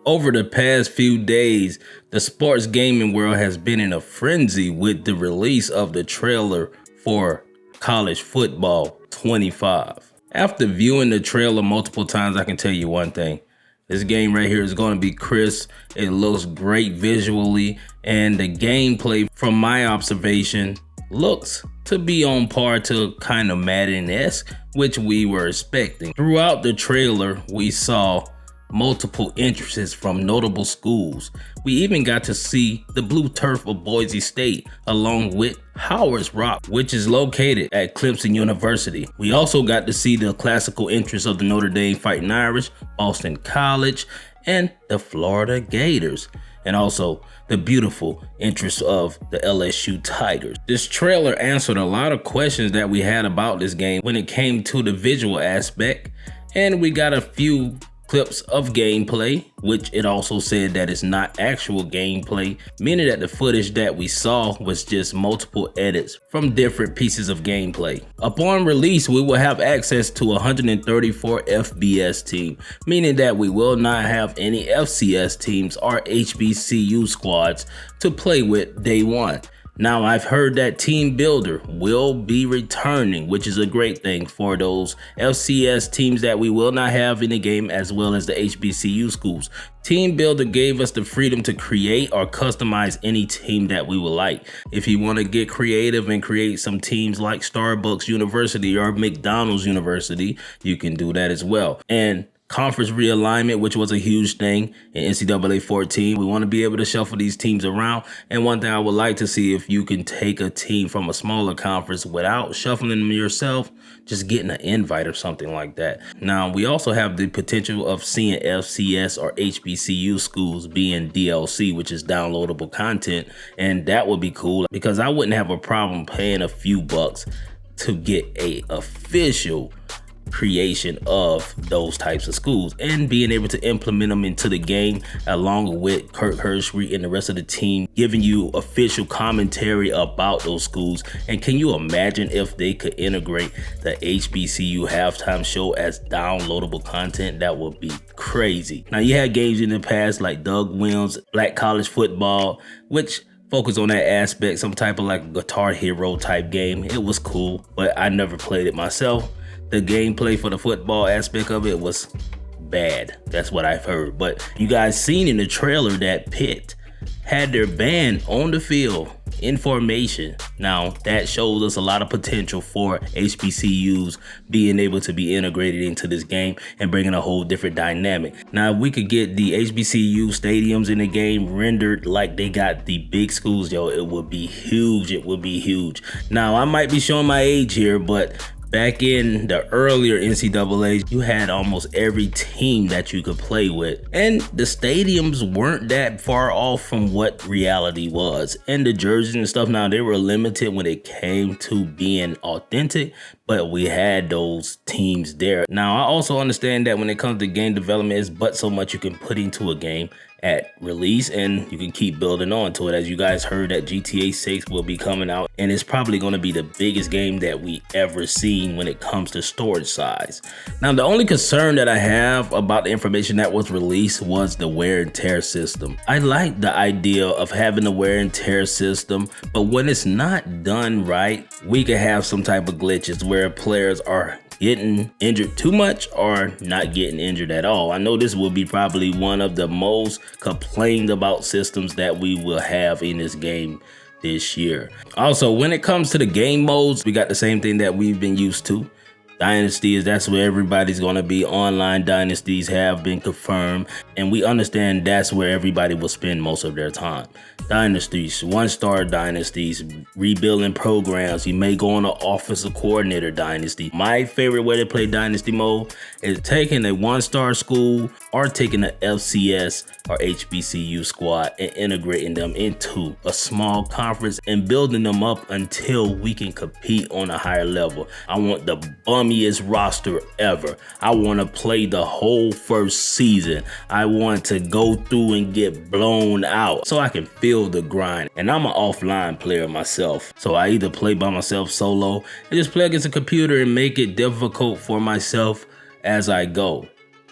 Over the past few days, the sports gaming world has been in a frenzy with the release of the trailer for College Football 25. After viewing the trailer multiple times, I can tell you one thing. This game right here is going to be crisp. It looks great visually, and the gameplay, from my observation, looks to be on par to kind of Madden-esque, which we were expecting. Throughout the trailer, we saw multiple entrances from notable schools. We even got to see the blue turf of Boise State along with Howard's Rock, which is located at Clemson University. We also got to see the classical entrance of the Notre Dame Fighting Irish, Boston College, and the Florida Gators, and also the beautiful entrance of the LSU Tigers. This trailer answered a lot of questions that we had about this game when it came to the visual aspect, and we got a few clips of gameplay, which it also said that it's not actual gameplay, meaning that the footage that we saw was just multiple edits from different pieces of gameplay. Upon release, we will have access to 134 FBS teams, meaning that we will not have any FCS teams or HBCU squads to play with day one. Now, I've heard that Team Builder will be returning, which is a great thing for those FCS teams that we will not have in the game, as well as the HBCU schools. Team Builder gave us the freedom to create or customize any team that we would like. If you want to get creative and create some teams like Starbucks University or McDonald's University, you can do that as well. And conference realignment, which was a huge thing in NCAA 14. We want to be able to shuffle these teams around. And one thing I would like to see, if you can take a team from a smaller conference without shuffling them yourself, just getting an invite or something like that. Now, we also have the potential of seeing FCS or HBCU schools being DLC, which is downloadable content. And that would be cool, because I wouldn't have a problem paying a few bucks to get a official creation of those types of schools and being able to implement them into the game, along with Kirk Herbstreit and the rest of the team giving you official commentary about those schools. And can you imagine if they could integrate the HBCU halftime show as downloadable content? That would be crazy. Now, you had games in the past like Doug Williams' Black College Football, which focus on that aspect, some type of like Guitar Hero type game. It was cool, but I never played it myself. The gameplay for the football aspect of it was bad. That's what I've heard. But you guys seen in the trailer that Pitt had their band on the field in formation. Now, that shows us a lot of potential for HBCUs being able to be integrated into this game and bringing a whole different dynamic. Now, if we could get the HBCU stadiums in the game rendered like they got the big schools, yo, it would be huge. It would be huge. Now, I might be showing my age here, but back in the earlier NCAAs, you had almost every team that you could play with. And the stadiums weren't that far off from what reality was. And the jerseys and stuff, now they were limited when it came to being authentic, but we had those teams there. Now, I also understand that when it comes to game development, it's but so much you can put into a game at release, and you can keep building on to it. As you guys heard, that GTA 6 will be coming out, and it's probably going to be the biggest game that we ever seen when it comes to storage size. Now, the only concern that I have about the information that was released was the wear and tear system. I like the idea of having a wear and tear system, but when it's not done right, we could have some type of glitches where players are getting injured too much or not getting injured at all. I know this will be probably one of the most complained about systems that we will have in this game this year. Also, when it comes to the game modes, we got the same thing that we've been used to. Dynasties, that's where everybody's going to be. Online dynasties have been confirmed, and we understand that's where everybody will spend most of their time. Dynasties, one-star dynasties, rebuilding programs. You may go on an offensive coordinator dynasty. My favorite way to play dynasty mode is taking a one-star school or taking an FCS or HBCU squad and integrating them into a small conference and building them up until we can compete on a higher level. I want the bummiest roster ever. I want to play the whole first season. I want to go through and get blown out so I can feel the grind. And I'm an offline player myself, so I either play by myself solo and just play against a computer and make it difficult for myself as I go.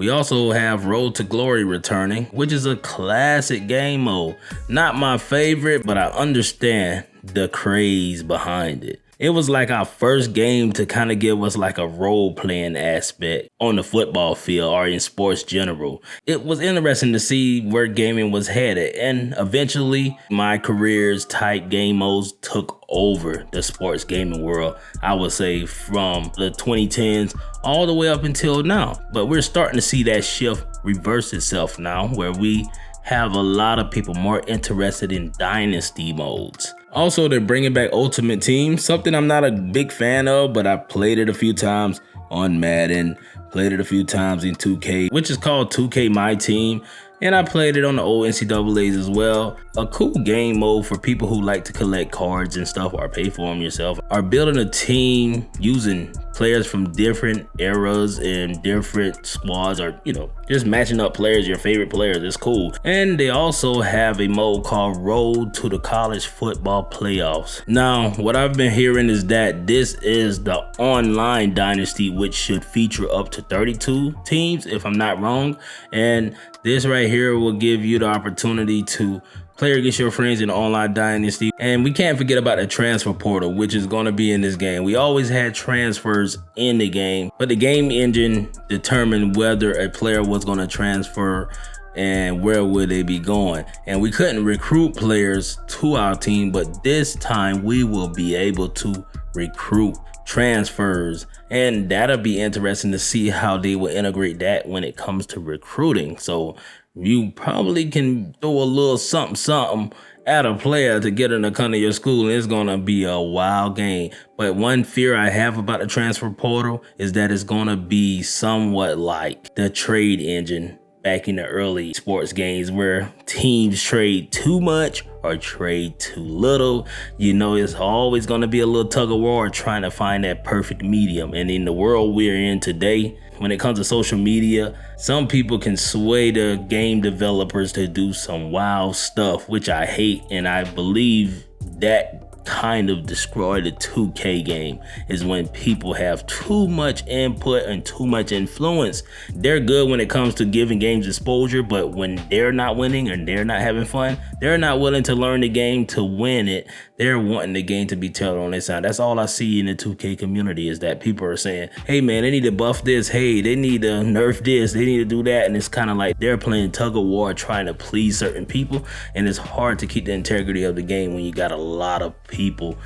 We also have Road to Glory returning, which is a classic game mode. Not my favorite, but I understand the craze behind it. It was like our first game to kind of give us like a role-playing aspect on the football field or in sports general. It was interesting to see where gaming was headed, and eventually my career's type game modes took over the sports gaming world, I would say from the 2010s all the way up until now. But we're starting to see that shift reverse itself now, where we have a lot of people more interested in dynasty modes. Also, they're bringing back Ultimate Team, something I'm not a big fan of, but I played it a few times on Madden, played it a few times in 2K, which is called 2K My Team, and I played it on the old NCAAs as well. A cool game mode for people who like to collect cards and stuff or pay for them yourself, or building a team using players from different eras and different squads, or just matching up players, your favorite players. It's cool. And they also have a mode called Road to the College Football Playoffs. Now, what I've been hearing is that this is the online dynasty, which should feature up to 32 teams, if I'm not wrong. And this right here will give you the opportunity to play against your friends in the online dynasty. And we can't forget about the transfer portal, which is going to be in this game. We always had transfers in the game, but the game engine determined whether a player was going to transfer and where would they be going. And we couldn't recruit players to our team, but this time we will be able to recruit transfers, and that'll be interesting to see how they will integrate that when it comes to recruiting. So you probably can throw a little something at a player to get them to come to your school, and it's gonna be a wild game. But one fear I have about the transfer portal is that it's gonna be somewhat like the trade engine back in the early sports games, where teams trade too much or trade too little. It's always going to be a little tug of war trying to find that perfect medium. And in the world we're in today, when it comes to social media, some people can sway the game developers to do some wild stuff, which I hate. And I believe that kind of destroy the 2K game is when people have too much input and too much influence. They're good when it comes to giving games exposure, but when they're not winning and they're not having fun, they're not willing to learn the game to win it. They're wanting the game to be tailored on their side. That's all I see in the 2K community, is that people are saying, hey man, they need to buff this, hey, they need to nerf this, they need to do that. And it's kind of like they're playing tug of war trying to please certain people, and it's hard to keep the integrity of the game when you got a lot of people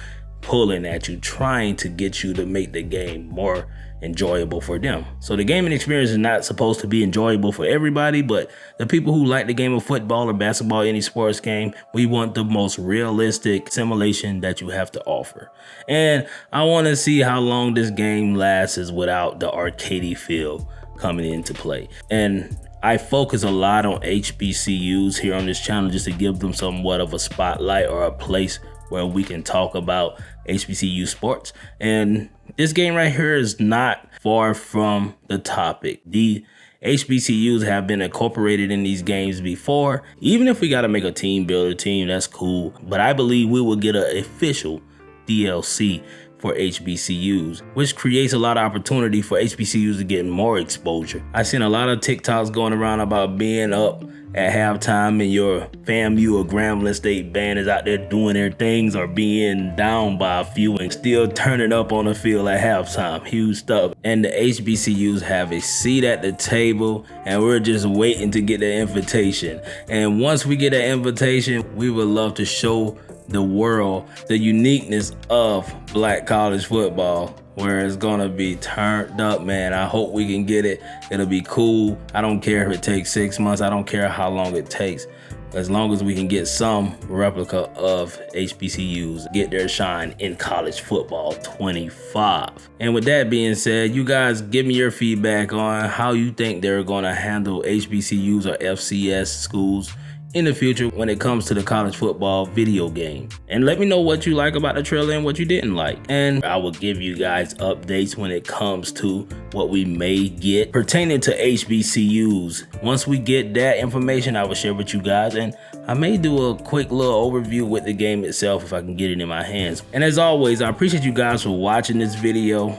pulling at you, trying to get you to make the game more enjoyable for them. So the gaming experience is not supposed to be enjoyable for everybody, but the people who like the game of football or basketball, any sports game, we want the most realistic simulation that you have to offer. And I want to see how long this game lasts without the arcadey feel coming into play. And I focus a lot on HBCUs here on this channel just to give them somewhat of a spotlight or a place where we can talk about HBCU sports. And this game right here is not far from the topic. The HBCUs have been incorporated in these games before. Even if we got to make a team builder team, that's cool. But I believe we will get an official DLC for HBCUs, which creates a lot of opportunity for HBCUs to get more exposure. I've seen a lot of TikToks going around about being up at halftime and your FAMU or Grambling State band is out there doing their things, or being down by a few and still turning up on the field at halftime. Huge stuff. And the HBCUs have a seat at the table, and we're just waiting to get the invitation. And once we get that invitation, we would love to show the world the uniqueness of black college football, where it's gonna be turned up, man. I hope we can get it. It'll be cool. I don't care if it takes 6 months. I don't care how long it takes. As long as we can get some replica of HBCUs get their shine in college football 25. And with that being said, you guys give me your feedback on how you think they're gonna handle HBCUs or FCS schools in the future when it comes to the college football video game. And let me know what you like about the trailer and what you didn't like. And I will give you guys updates when it comes to what we may get pertaining to HBCUs. Once we get that information, I will share with you guys, and I may do a quick little overview with the game itself if I can get it in my hands. And as always, I appreciate you guys for watching this video.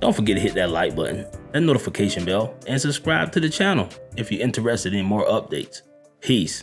Don't forget to hit that like button, that notification bell, and subscribe to the channel if you're interested in more updates. Peace.